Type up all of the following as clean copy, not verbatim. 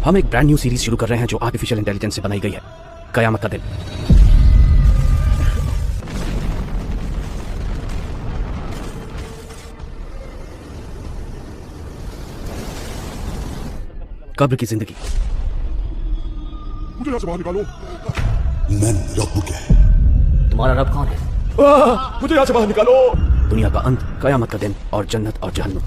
हम एक brand new series शुरू कर रहे हैं जो आर्टिफिशियल इंटेलिजेंस से बनाई गई है, कयामत का दिन। कब्र की जिंदगी। मुझे यहाँ से बाहर निकालो। मैन रब है। तुम्हारा रब कौन है? मुझे यहाँ से बाहर निकालो। दुनिया का अंत, कयामत का दिन और जन्नत और जहन्नुम।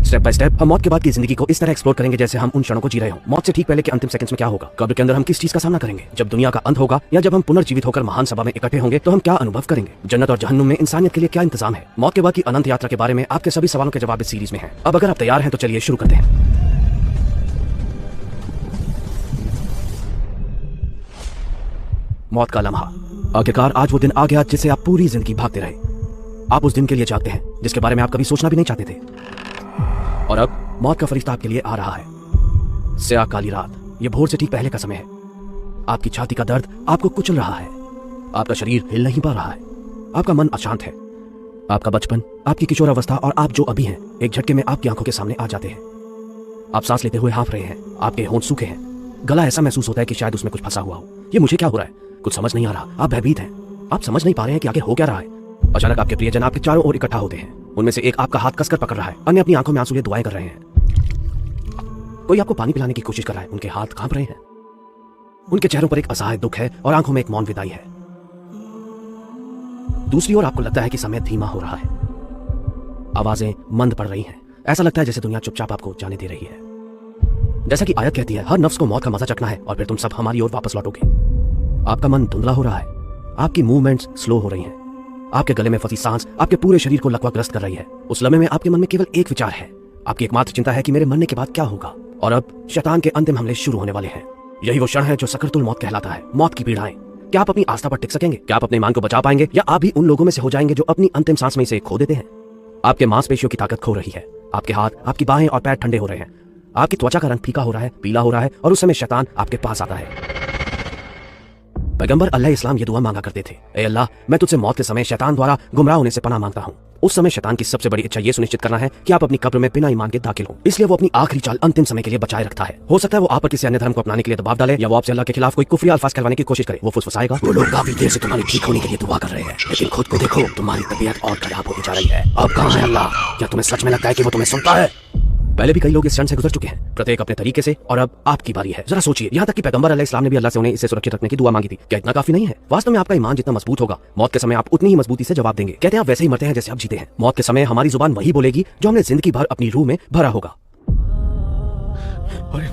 स्टेप बाय स्टेप हम मौत के बाद की जिंदगी को इस तरह एक्सप्लोर करेंगे जैसे हम उन क्षणों को जी रहे हो। मौत से ठीक पहले के अंतिम सेकंड्स में क्या होगा? कब्र के अंदर हम किस चीज का सामना करेंगे? जब दुनिया का अंत होगा या जब हम पुनर्जीवित होकर महान सभा में इकट्ठे होंगे तो हम क्या अनुभव करेंगे? जन्नत और जहन्नुम में इंसानियत के लिए क्या इंतजाम है? मौत के बाद की अनंत यात्रा के बारे में आपके सभी सवालों के जवाब इस सीरीज में हैं। अब अगर आप तैयार हैं तो चलिए शुरू करते हैं। मौत का लम्हा। आखिरकार आज वो दिन आ गया जिसे आप पूरी जिंदगी भागते रहे। आप उस दिन के लिए जागते हैं जिसके बारे में आप कभी सोचना भी नहीं चाहते थे। और अब मौत का फरिश्ता आपके लिए आ रहा है। स्याह काली रात, ये भोर से ठीक पहले का समय है। आपकी छाती का दर्द आपको कुचल रहा है। आपका शरीर हिल नहीं पा रहा है। आपका मन अशांत है। आपका बचपन, आपकी किशोरावस्था और आप जो अभी हैं एक झटके में आपकी आंखों के सामने आ जाते हैं। आप सांस लेते हुए हाँफ रहे हैं। आपके होंठ सूखे हैं। गला ऐसा महसूस होता है कि शायद उसमें कुछ फंसा हुआ हो। ये मुझे क्या हो रहा है? कुछ समझ नहीं आ रहा। आप भयभीत हैं। आप समझ नहीं पा रहे हैं कि आगे हो क्या रहा है। अचानक आपके प्रियजन आपके चारों ओर इकट्ठा होते हैं। उनमें से एक आपका हाथ कसकर पकड़ रहा है, अन्य अपनी आंखों में आंसू लिए दुआएं कर रहे हैं। कोई आपको पानी पिलाने की कोशिश कर रहा है। उनके हाथ कांप रहे हैं। उनके चेहरों पर एक असहाय दुख है और आंखों में एक मौन विदाई है। दूसरी ओर आपको लगता है कि समय धीमा हो रहा है। आवाजें मंद पड़ रही हैं। ऐसा लगता है जैसे दुनिया चुपचाप आपको जाने दे रही है। जैसा कि आयत कहती है, हर नफ्स को मौत का मजा चखना है और फिर तुम सब हमारी ओर वापस लौटोगे। आपका मन धुंधला हो रहा है। आपकी मूवमेंट्स स्लो हो रही हैं। आपके गले में फंसी सांस आपके पूरे शरीर को लकवाग्रस्त कर रही है। उस लम्हे में आपके मन में केवल एक विचार है। आपकी एकमात्र चिंता है कि मेरे मरने के बाद क्या होगा। और अब शैतान के अंतिम हमले शुरू होने वाले हैं। यही वो क्षण है जो सकरतुल मौत कहलाता है। मौत की पीड़ाएं। क्या आप अपनी आस्था पर टिक सकेंगे? क्या आप अपने ईमान को बचा पाएंगे, या आप भी उन लोगों में से हो जाएंगे जो अपनी अंतिम सांस में इसे खो देते हैं? आपके मांसपेशियों की ताकत खो रही है। आपके हाथ, आपकी बाहें और पैर ठंडे हो रहे हैं। आपकी त्वचा का रंग फीका हो रहा है, पीला हो रहा है। और उस समय शैतान आपके पास आता है। पैगंबर अल्लाह इस्लाम ये दुआ मांगा करते थे, ए अल्लाह, मैं तुझसे मौत के समय शैतान द्वारा गुमराह होने से पनाह मांगता हूँ। उस समय शैतान की सबसे बड़ी इच्छा ये सुनिश्चित करना है कि आप अपनी कब्र में बिना ईमान के दाखिल हो। इसलिए वो अपनी आखिरी चाल अंतिम समय के लिए बचाए रखता है। हो सकता है वो आप पर किसी अन्य धर्म को अपनाने के लिए दबाव डाले, या वो आपसे अल्लाह के खिलाफ कोई कुफरी अल्फाज कहलवाने की कोशिश करे। वो फुसफुसाएगा। वो लोग काफी देर से तुम्हारी ठीक होने के लिए दुआ कर रहे हैं, लेकिन खुद को देखो, तुम्हारी तबीयत और खराब होती जा रही है। अब कहाँ है अल्लाह? क्या तुम्हें सच में लगता है कि वो तुम्हें सुनता है? पहले भी कई लोग इस क्षण से गुजर चुके हैं, प्रत्येक अपने तरीके से, और अब आपकी बारी है। जरा सोचिए, यहाँ तक कि पैगंबर अलैहि सलाम ने भी अल्लाह से उन्हें इसे सुरक्षित रखने की दुआ मांगी थी। क्या इतना काफी नहीं है? वास्तव में आपका ईमान जितना मजबूत होगा, मौत के समय आप उतनी ही मजबूती से जवाब देंगे। कहते हैं आप वैसे ही मरते हैं जैसे आप जीते हैं। मौत के समय हमारी जुबान वही बोलेगी जो हमने जिंदगी भर अपनी रूह में भरा होगा। अरे नहीं,